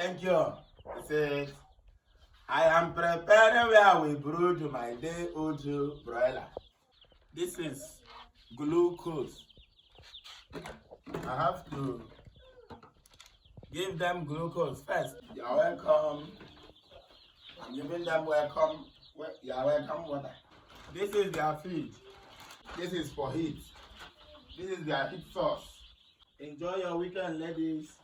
Thank you. It says, I am preparing where we brood my day-old broiler. This is glucose. I have to give them glucose first. You are welcome. I'm giving them welcome. You are welcome water. This is their feed. This is for heat. This is their heat source. Enjoy your weekend, ladies.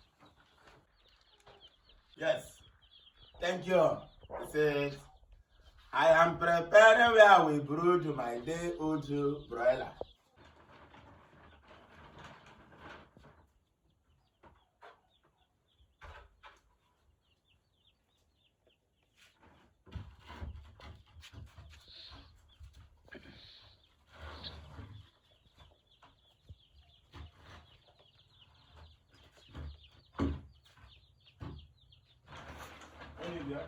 Yes. Thank you. It says, I am preparing where we brood my day-old broiler. Olivia.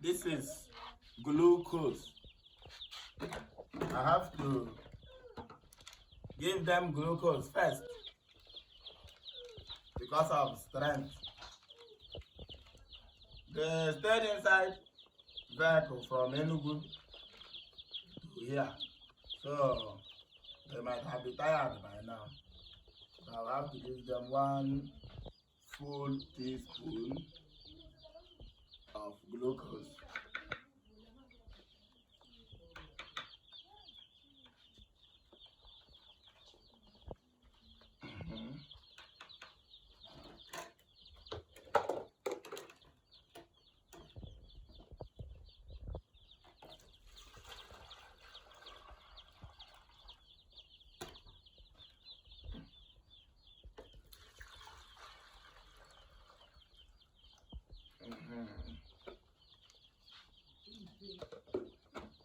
This is glucose. I have to give them glucose first because of strength. They stayed inside vehicle from Enugu to here, so they might have been tired by now. So I'll have to give them 1 full teaspoon of glucose.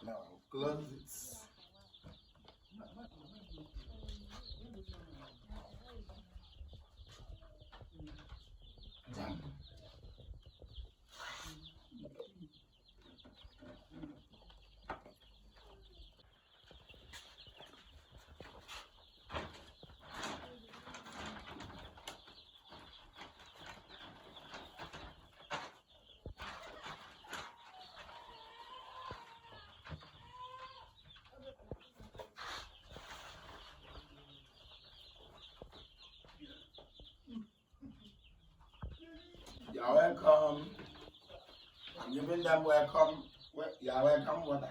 Now I'll close it. You are welcome. I'm giving them welcome. You are welcome water.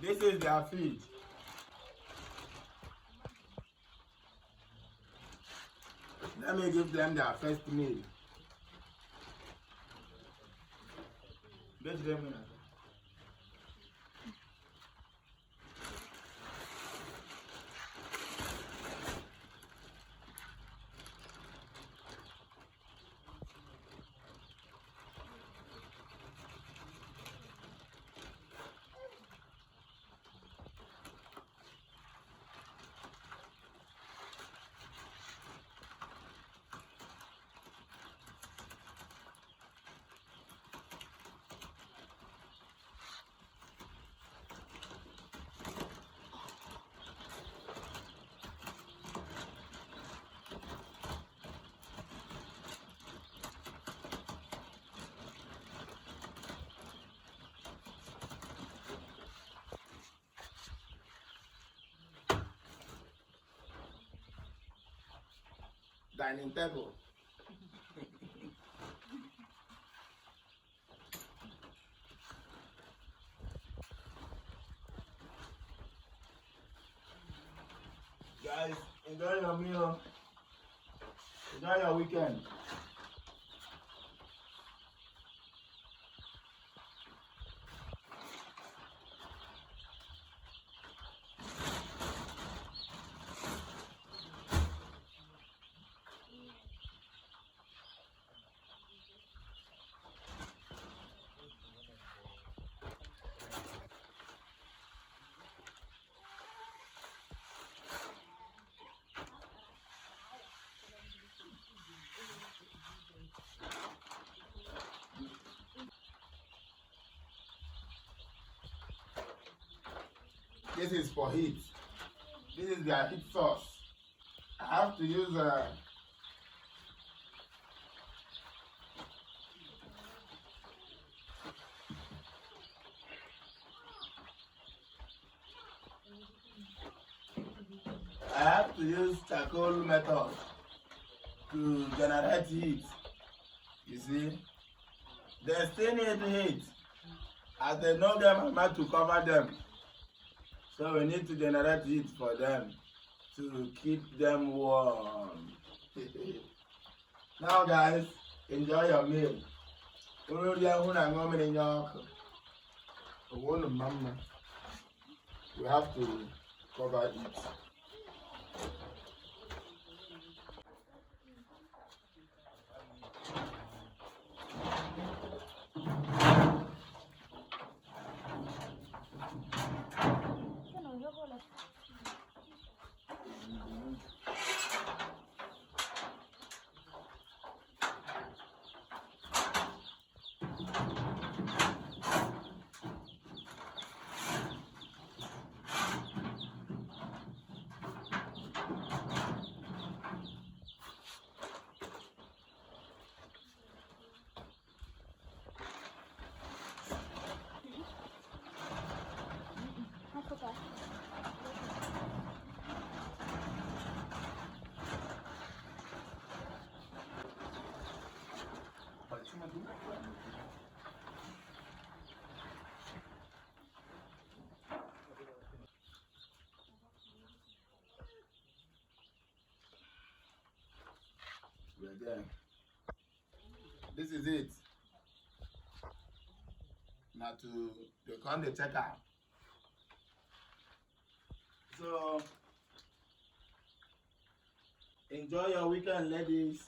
This is their feed. Let me give them their first meal. Get them in. Dining table. Guys, enjoy your meal. Enjoy your weekend. This is for heat. This is their heat source. I have to use charcoal method to generate heat. You see, they still need heat as they know them mama to cover them. So we need to generate heat for them to keep them warm. Now guys, enjoy your meal. We have to cover it. We're there. This is it. Now to come the check out. So enjoy your weekend, ladies.